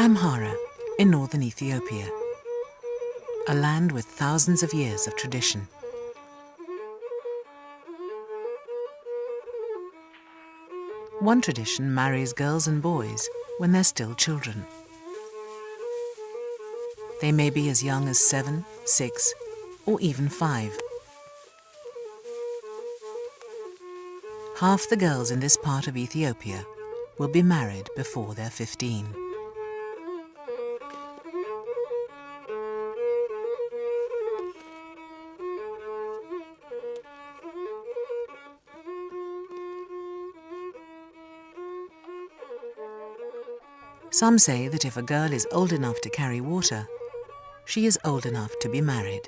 Amhara in northern Ethiopia, a land with thousands of years of tradition. One tradition marries girls and boys when they're still children. They may be as young as 7, 6, or even 5. Half the girls in this part of Ethiopia will be married before they're 15. Some say that if a girl is old enough to carry water, she is old enough to be married.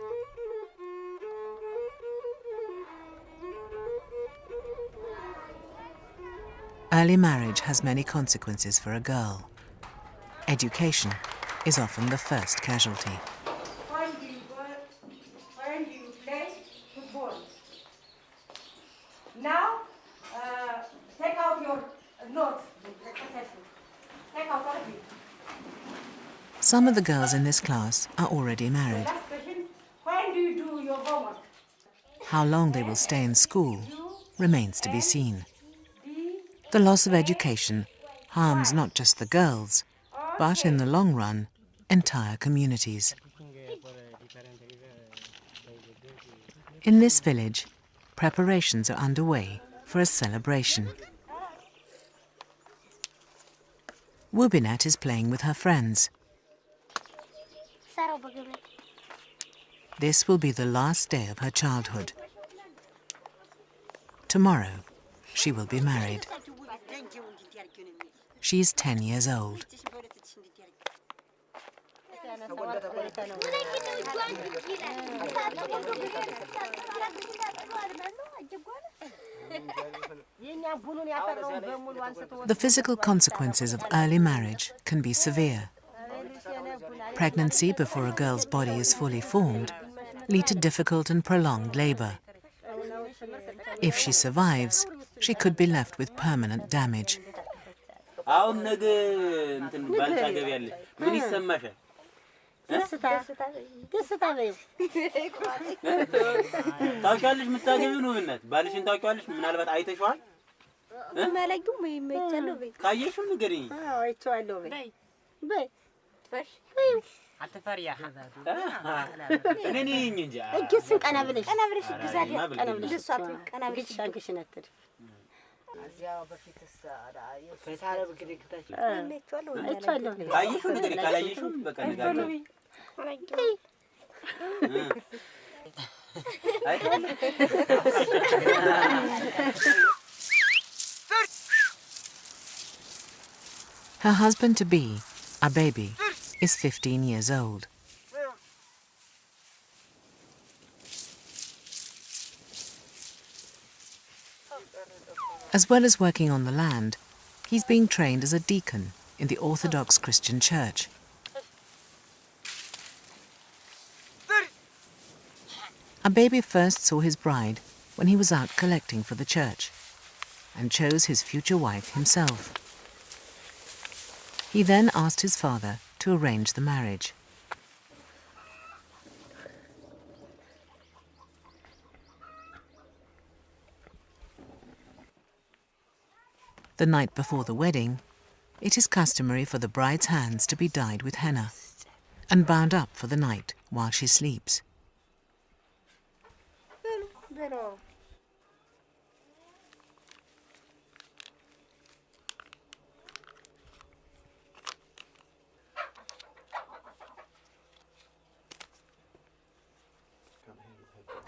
Early marriage has many consequences for a girl. Education is often the first casualty. When do you play football? Now, take out your notes. Take out all of it. Some of the girls in this class are already married. Last question, when do you do your homework? How long they will stay in school remains to be seen. The loss of education harms not just the girls, but in the long run, entire communities. In this village, preparations are underway for a celebration. Wubinet is playing with her friends. This will be the last day of her childhood. Tomorrow, she will be married. She is 10 years old. The physical consequences of early marriage can be severe. Pregnancy before a girl's body is fully formed leads to difficult and prolonged labor. If she survives, she could be left with permanent damage. Her husband-to-be, a baby, is 15 years old. As well as working on the land, he's being trained as a deacon in the Orthodox Christian Church. A baby first saw his bride when he was out collecting for the church and chose his future wife himself. He then asked his father to arrange the marriage. The night before the wedding, it is customary for the bride's hands to be dyed with henna and bound up for the night while she sleeps.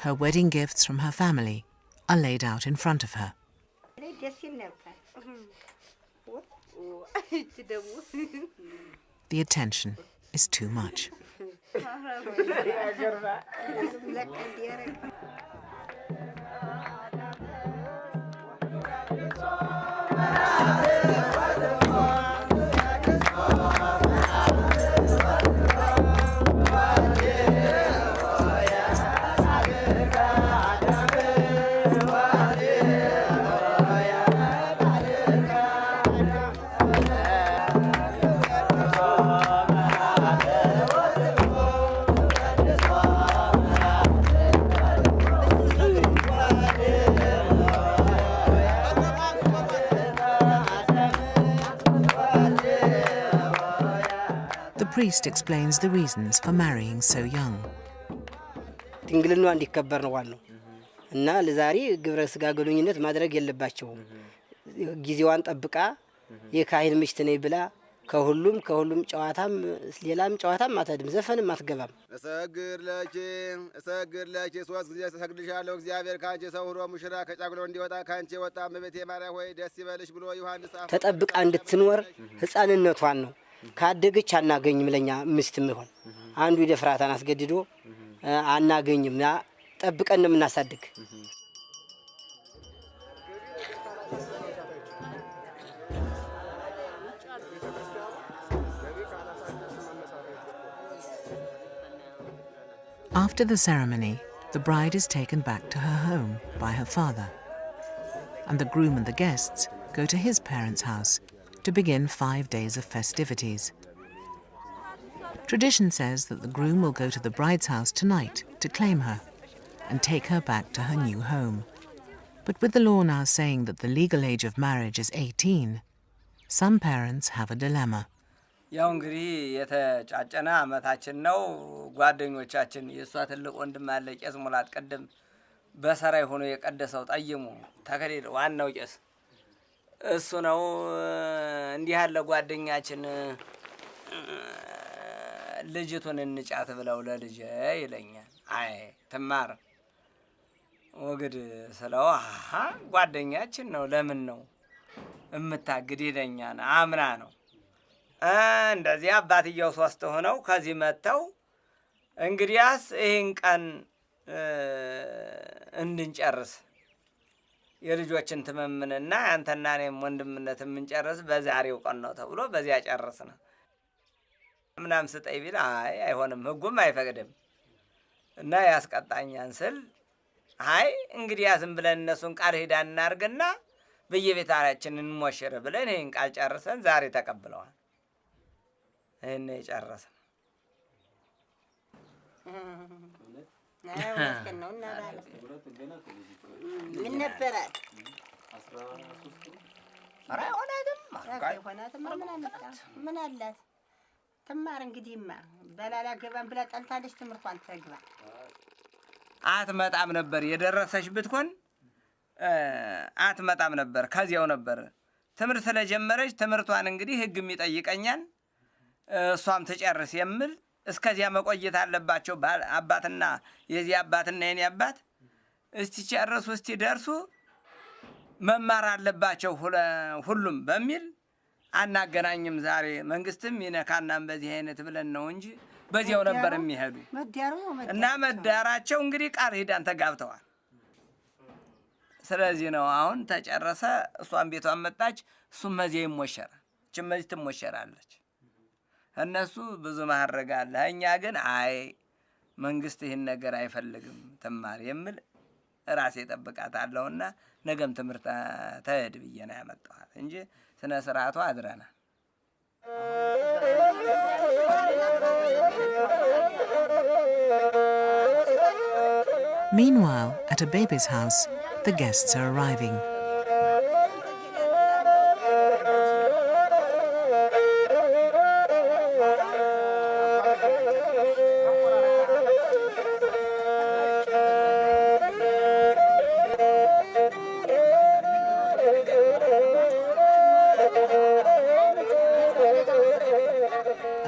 Her wedding gifts from her family are laid out in front of her. The attention is too much. priest explains the reasons for marrying so young. ድንግልና እንዲከበር ነው ዋናው እና ለዛሬ ግብረ ስጋ ግንኙነት ማድረግ የለባቸውም ጊዜዋን ጠብቃ የካህን ምሽት ነይ ብላ ከሁሉም ጨዋታም ሌላም ጨዋታም አታድም ዘፈንም አትገባም እሰግድ ለኪ ሶስት ጊዜ እሰግድልሻለሁ እግዚአብሔር ካንቺ ሰው ሆኖ ሙሽራ ከጫጉሎ እንዲወጣ ካንቺ ወጣ እመቤቴ ማርያም ሆይ ደስ ይበልሽ ብሎ ዮሐንስ ተጠብቃ እንድትኖር ህፃንነቷን ነው ካደገች አናገኝም ለኛ ምስትም ይሆን አንዱ ይደፍራታን አስገድዶ አናገኝም ጠብቀን ነው እናሳድግ After the ceremony, the bride is taken back to her home by her father, and the groom and the guests go to his parents' house to begin 5 days of festivities. Tradition says that the groom will go to the bride's house tonight to claim her and take her back to her new home. But with the law now saying that the legal age of marriage is 18, some parents have a dilemma. ያው እንግዲህ የተጫጨና አመታችን ነው ጓደኞቻችን የሷ ትልቅ ወንድም አለ ቄስ ሙላት ቀደም በሰራይ ሆኖ የቀደሰው ጠይሙ ተከሌ ዋናው ቄስ እሱ ነው እንዲህ ያለ ጓደኛችን ልጅቱን እንጫት ብለው ለልጅ ይለኛል አይ ተማር ወግድ ስለው ጓደኛችን ነው ለምን ነው እምታግድ ይለኛል አምና ነው እንደዚህ አባትየው ሶስት ሆነው ከዚህ መተው እንግዲያስ ይሄን ቀን እንድንጨርስ የልጆችን ተመምንና አንተና እኔም ወንድምነት እንጨርስ በዛሬው ቀን ነው ተብሎ በዚያ ጨረስና ምናም ስጠይ ቢል አይ አይሆንም ህጉም አይፈቅድም እና ያስቀጣኛን ስል አይ እንግዲያስም ብለን እነሱን ቃል ሄዳን እናርግና በየቤታችን እንሞሽር ብለን ይሄን ቃል ጨርሰን ዛሬ ተቀብለዋል እኔ ጨረሰ ምን ነበር ምን አላት ተማር እንግዲህማ በላላ ገባን ብላ ጠልታለች ትምርቷን ተግባ አትመጣም ነበር የደረሰሽ ብትሆን አትመጣም ነበር ከዚያው ነበር ትምርት ስለጀመረች ትምርቷን እንግዲህ ህግም ይጠይቀኛል እሷም ተጨርስ የምል እስከዚያ መቆየት አለባቸው አባትና የዚህ አባትና የኔ አባት እስቲ ጨርሱ እስቲ ደርሱ መማር አለባቸው ሁሉም በሚል አናገናኝም ዛሬ መንግስትም ይነካናም በዚህ አይነት ብለን ነው እንጂ በዚያው ነበር የሚሄዱ እና መዳራቸው እንግዲህ ቃል ሄዳን ተጋብተዋል ስለዚህ ነው አሁን ተጨረሰ እሷን ቤቷን መጣች እሱም መዚያ ይሞሸራ ጭመጅት ትሞሸራለች እነሱ ብዙ ማረጋ አለ እኛ ግን አይ መንግስት ይሄን ነገር አይፈልግም ተማር የምል ራሴ ተጠብቃታለሁና ነገም ትምርታ ተሄድ ብየና ያመጣኋት እንጂ ስነ ስርዓቱ አድረና Meanwhile, at a baby's house, the guests are arriving.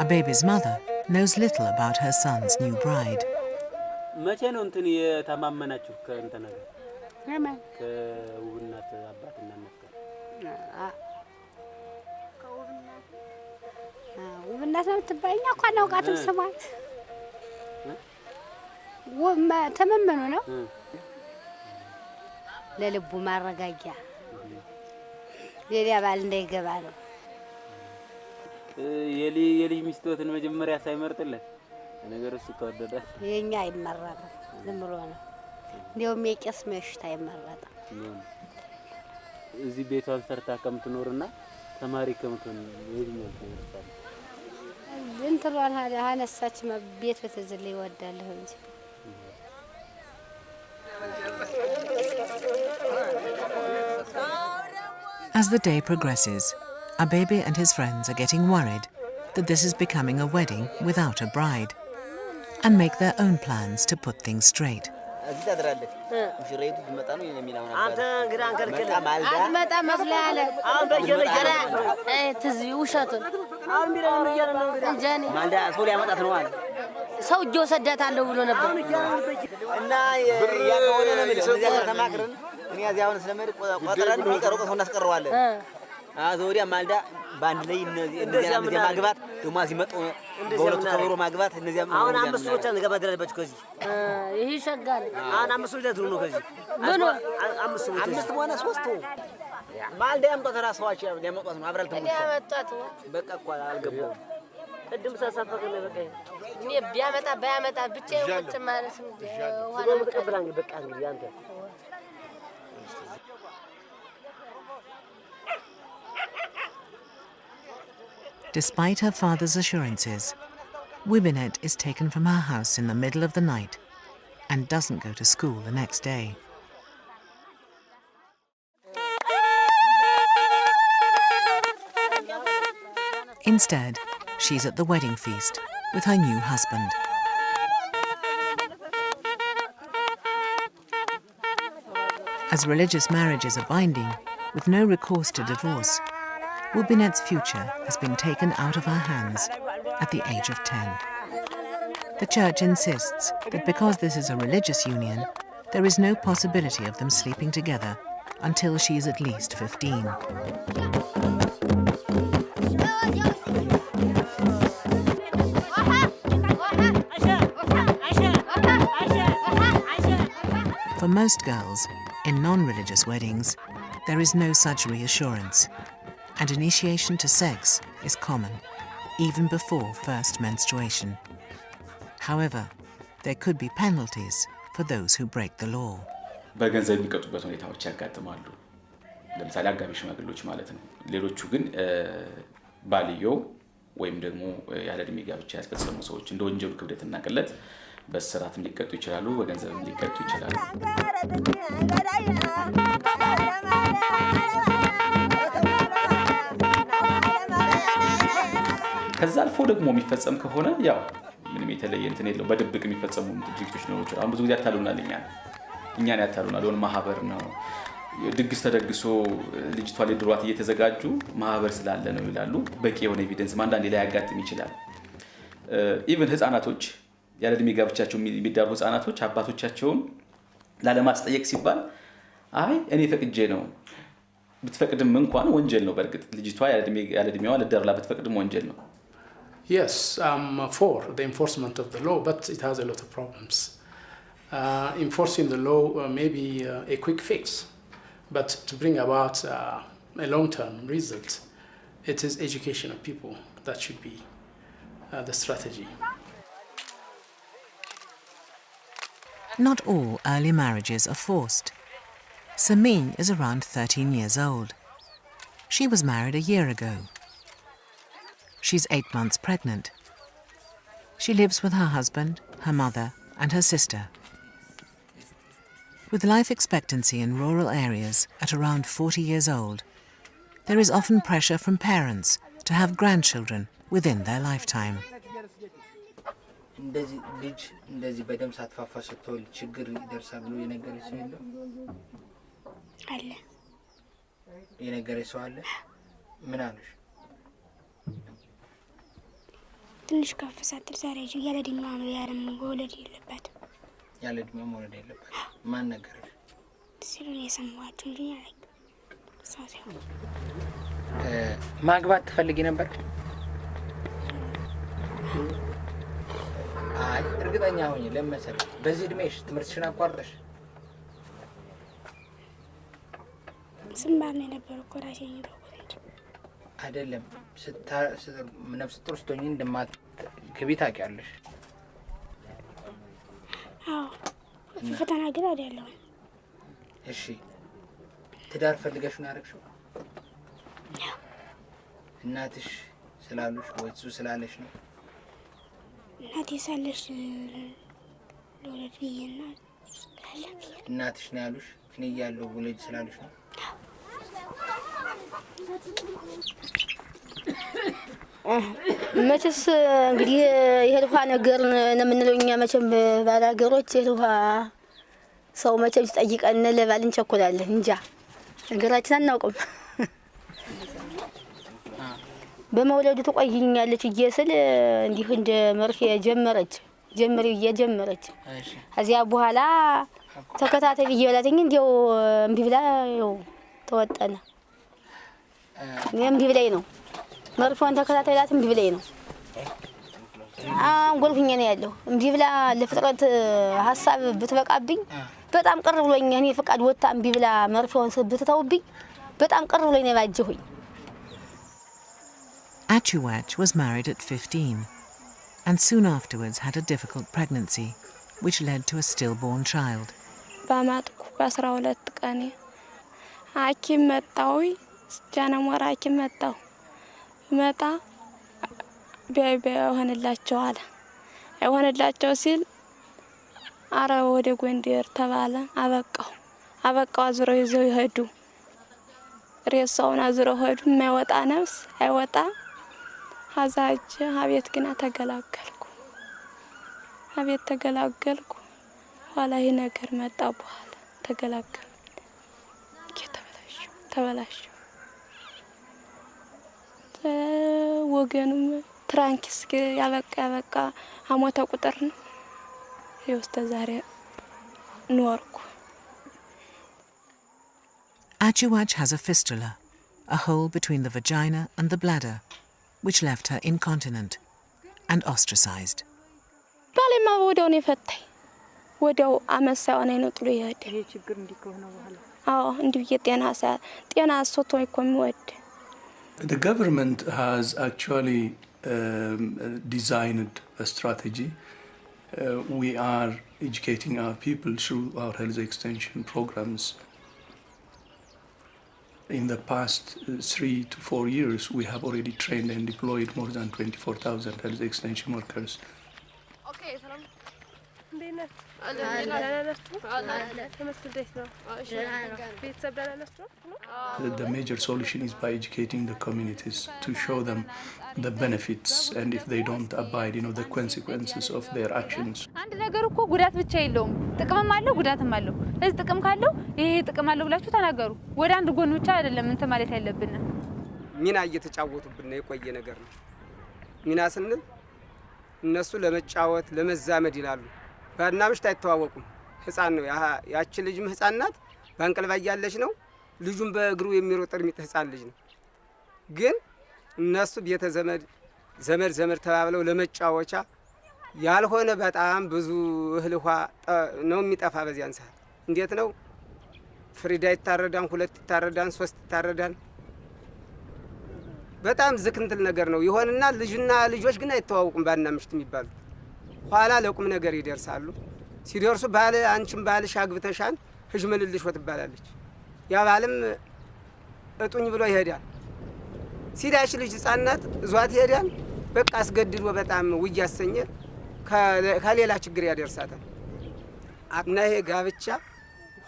A baby's mother knows little about her son's new bride. መቼ ነው እንትን የተማመናችሁ ከእንተና ጋር ከውብናት አባትና እናት ውብናት ነው ትባይኛ እንኳን አውቃትም ስሟን ተመመኑ ነው ለልቡ ማረጋጊያ ሌላ ባል እንዳይገባ ነው የልጅ ሚስቶትን መጀመሪያ ሳይመርጥለት ነገር እሱ ተወደደ የኛ አይመረጥ ዝም ብሎ ነው እንደውም የቄስ መሽታ አይመረጥ እዚህ ቤቷን ሰርታ ከምትኖርና ተማሪ ከምትሆን የትኛው ትመርጣለህ እንትን አነሳች ቤት በተዝል ይወዳለሁ እንጂ As the day progresses, Abebe and his friends are getting worried that this is becoming a wedding without a bride and make their own plans to put things straight. ዞሪያ ማልዳ ባንድ ላይ እነዚያ ማግባት ደሞ ሲመጡ በሁለቱ ከበሮ ማግባት እነዚያ አሁን አምስት ሰዎች አንገባ ደረባችሁ ከዚህ ይሄ ሸጋል አሁን አምስት ሰዎች ለድሩ ነው ከዚህ አምስት ሆነ ሶስት ማልዳ ያምጣት ራስዋች ያመጣት ነው አብራል ተሞሽ ያመጣት በቃ እኮ አልገባው ቅድም ሳሳፈቀ ነው በቃ እኔ ቢያመጣ ብቻ ይወጥ ማለት ነው ሆነ መቀበላኝ በቃ እንግዲህ አንተ Despite her father's assurances, Wibinet is taken from her house in the middle of the night and doesn't go to school the next day. Instead, she's at the wedding feast with her new husband. As religious marriages are binding, with no recourse to divorce, Wubinet's future has been taken out of her hands at the age of 10. The church insists that because this is a religious union, there is no possibility of them sleeping together until she is at least 15. For most girls, in non-religious weddings, there is no such reassurance, and initiation to sex is common, even before first menstruation. However, there could be penalties for those who break the law. በገንዘብ የሚቀጡበት ሁኔታዎች ያጋጥማሉ። ለምሳሌ አጋቢ ሽማግሌዎች ማለት ነው። ሌሎቹ ግን ባልየው ወይም ደግሞ ያለ እድሜ ጋብቻ ያስፈጸሙ ሰዎች እንደ ወንጀሉ ክብደትና ቅለት በስራትም ሊቀጡ ይችላሉ፣ በገንዘብም ሊቀጡ ይችላሉ። ከዛ አልፎ ደግሞ የሚፈጸም ከሆነ ያው ምንም የተለየ እንትን የለው በድብቅ የሚፈጸሙ ድርጊቶች ነው ይችላል። አሁን ብዙ ጊዜ ያታሉናል እኛን ያታሉናል። ወን ማህበር ነው ድግስ ተደግሶ ልጅቷ ለድሯት እየተዘጋጁ ማህበር ስላለ ነው ይላሉ። በቂ የሆነ ኤቪደንስ ማንዳንዴ ላይ ያጋጥም ይችላል። ኢቭን ህፃናቶች ያለ እድሜ ጋብቻቸው የሚዳሩ ህፃናቶች አባቶቻቸውን ላለማስጠየቅ ሲባል አይ እኔ ፈቅጄ ነው ብትፈቅድም እንኳን ወንጀል ነው። በርግጥ ልጅቷ ያለ እድሜዋ ለደርላ ብትፈቅድም ወንጀል ነው። Yes, I'm for the enforcement of the law, but it has a lot of problems. Enforcing the law may be a quick fix, but to bring about a long-term result, it is education of people that should be the strategy. Not all early marriages are forced. Samin is around 13 years old. She was married a year ago. She's 8 months pregnant. She lives with her husband, her mother, and her sister. With life expectancy in rural areas at around 40 years old, there is often pressure from parents to have grandchildren within their lifetime. እንደዚህ በደም ሳትፋፋ ስትወልድ ችግር ይደርሳል ብሎ የነገረሽ ሰው የለም? አለ። የነገረሽ ሰው አለ? ምን አለሽ? ትንሽ ከፍ ሳትል ዛሬ ያለ እድሜዋ መውለድ የለባትም። ያለ እድሜዋ መውለድ የለባትም። ማን ነገረሽ? ሲሉን የሰማኋቸው እንጂ አላውቅም። ሳሲው ማግባት ትፈልጊ ነበር? አይ እርግጠኛ ሆኜ ለምሳሌ በዚህ እድሜሽ ትምህርትሽን አቋርጠሽ ስማር ነው ነበር እኮ ራሴን ይደውልልኝ አይደለም ነፍስ ጥሩ ስትሆኚ እንደማት ከቤት አውቂያለሽ? አዎ ፈተና ግን አይደለም። እሺ ትዳር ፈልገሽ ነው ያደረግሽው? እናትሽ ስላሉሽ ወይ እሱ ስላለሽ ነው? እናቴ ሳለሽ ለወለድ ብዬና እናትሽ ነው ያሉሽ? እኔ እያለሁ ወለድ ስላሉሽ ነው? መቼስ እንግዲህ ይሄ ውሃ ነገር ነው የምንለው እኛ መቼም ባላገሮች ይሄ ውሃ ሰው መቼም ሲጠይቀን ለባል እንቸኮላለን እንጃ ነገራችን አናውቅም። በመውለዱ ተቆይኛለች እየስል እንዲሁ እንደ መርፌ ጀመረች ከዚያ በኋላ ተከታታይ ይበላተኝ እንዴው እምቢ ብላ ይው ተወጣና እምቢ ብላይ ነው መርፌውን ተከታታይላት እምቢ ብላይ ነው አንጎልኩኝ ነው ያለው እምቢ ብላ ለፍጥረት ሐሳብ ብትበቃብኝ በጣም ቅር ብሎኝ እኔ ፍቃድ ወጣ እምቢ ብላ መርፌውን ብትተውብኝ በጣም ቅር ብሎኝ ነው ባጀሁኝ። Achiwach was married at 15 and soon afterwards had a difficult pregnancy which led to a stillborn child. ባማጥኩ በ12 ቀኔ ሐኪም መጣው ጃነሞራ ሐኪም መጣው መጣ ሆነላቸው አለ አይሆነላቸው ሲል አረ ወደ ጎንደር ተባለ አበቃው አዝረው ይዘው ይሄዱ ሬሳውን አዝረው ሄዱ የማይወጣ ነፍስ አይወጣ ሀዛጅ አቤት ግና ተገላገልኩ ኋላ ይሄ ነገር መጣ በኋላ ተገላገልኩ ተበላሽ ወገኑም ትራንኪስ ያበቃ አሞተ ቁጥር ነው ይወስተ ዛሬ ኖርኩ። Achiwach has a fistula, a hole between the vagina and the bladder, which left her incontinent and ostracized. ባለማ ወዲያው ነው ፈታይ ወዲያው አመሳው ነው ጥሎ ይሄድ ይሄ ችግር እንዲከሆነ በኋላ እንዲው የጤና ሶቶ ይቆምወድ The government has actually designed a strategy. We are educating our people through our health extension programs. In the past 3 to 4 years, we have already trained and deployed more than 24,000 health extension workers. Okay, salam. The major solution is by educating the communities to show them the benefits and if they don't abide, the consequences of their actions. አንድ ነገር እኮ ጉዳት ብቻ የለውም ጥቅምም አለው ጉዳትም አለው ለዚህ ጥቅም ካለው ይሄ ጥቅም አለው ብላችሁ ተናገሩ ወደ አንድ ጎን ብቻ አይደለም እንት ማለት ያለብን ሚና እየተጫወቱብን ነው የቆየ ነገር ነው ሚና ስንል እነሱ ለመጫወት ለመዛመድ ይላሉ ባና ምሽት አይተዋወቁም ህፃን ነው ያቺ ልጅም ህፃን ናት ባንቀልባ ያለች ነው ልጁም በእግሩ የሚሮጥ እርሚት ህፃን ልጅ ነው ግን እነሱ ቤተ ዘመድ ተባብለው ለመጫወቻ ያልሆነ በጣም ብዙ እህልዋ ነው የሚጠፋ በዚያን ሰዓት እንዴት ነው ፍሪዳ ይታረዳን 2 ይታረዳን 3 ይታረዳን በጣም ዝክንትል ነገር ነው ይሆንና ልጅና ልጆች ግን አይተዋወቁም ባና ምሽት የሚባሉ ኋላ ለቁም ነገር ይደርሳሉ ሲደርሱ ባለ አንቺም ባልሽ አግብተሻል ህጅመልልሽ ወትባላለች ያ ባልም እጡኝ ብሎ ይሄዳል ሲዳሽ ልጅ ህፃናት ዟት ይሄዳል በቃ አስገድዶ በጣም ውያሰኘ ከሌላ ችግር ያደርሳታል እና ይሄ ጋብቻ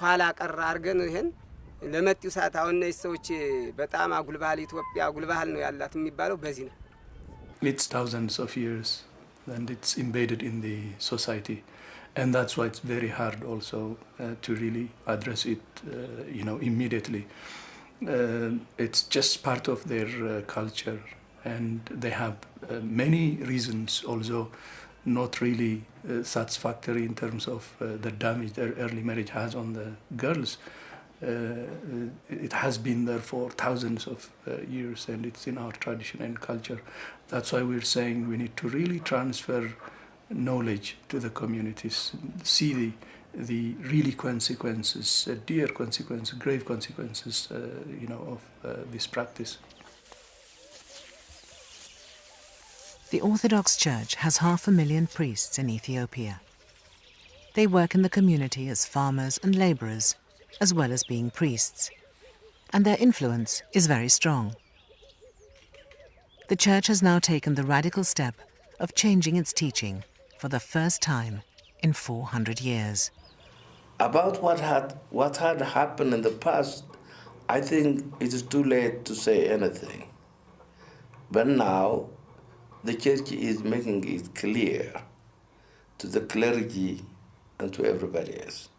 ኋላ ቀር አርገን ይሄን ለመጥዩ ሰዓት አሁን እነዚህ ሰዎች በጣም አጉልባህል ኢትዮጵያ አጉልባህል ነው ያላት የሚባለው በዚህ ነው It's thousands of years and it's embedded in the society and that's why it's very hard also to really address it immediately. It's just part of their culture and they have many reasons also not really satisfactory in terms of the damage their early marriage has on the girls. It has been there for thousands of years and it's in our tradition and culture. That's why we're saying we need to really transfer knowledge to the communities, see the really consequences, dear consequences, grave consequences, of this practice. The Orthodox Church has 500,000 priests in Ethiopia. They work in the community as farmers and labourers, as well as being priests, and their influence is very strong. The Church has now taken the radical step of changing its teaching for the first time in 400 years. About what had happened in the past, I think it is too late to say anything. But now, the church is making it clear to the clergy and to everybody else.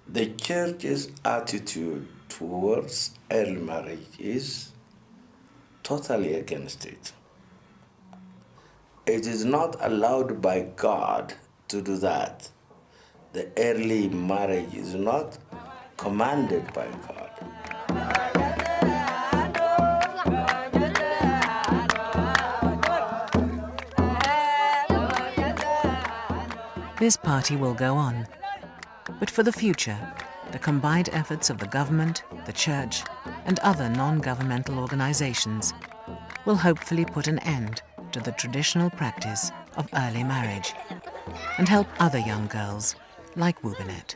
The church's attitude towards early marriage is totally against it. It is not allowed by God to do that. The early marriage is not commanded by God. This party will go on. But for the future, the combined efforts of the government, the church, and other non-governmental organizations will hopefully put an end to the traditional practice of early marriage and help other young girls like Wubenet.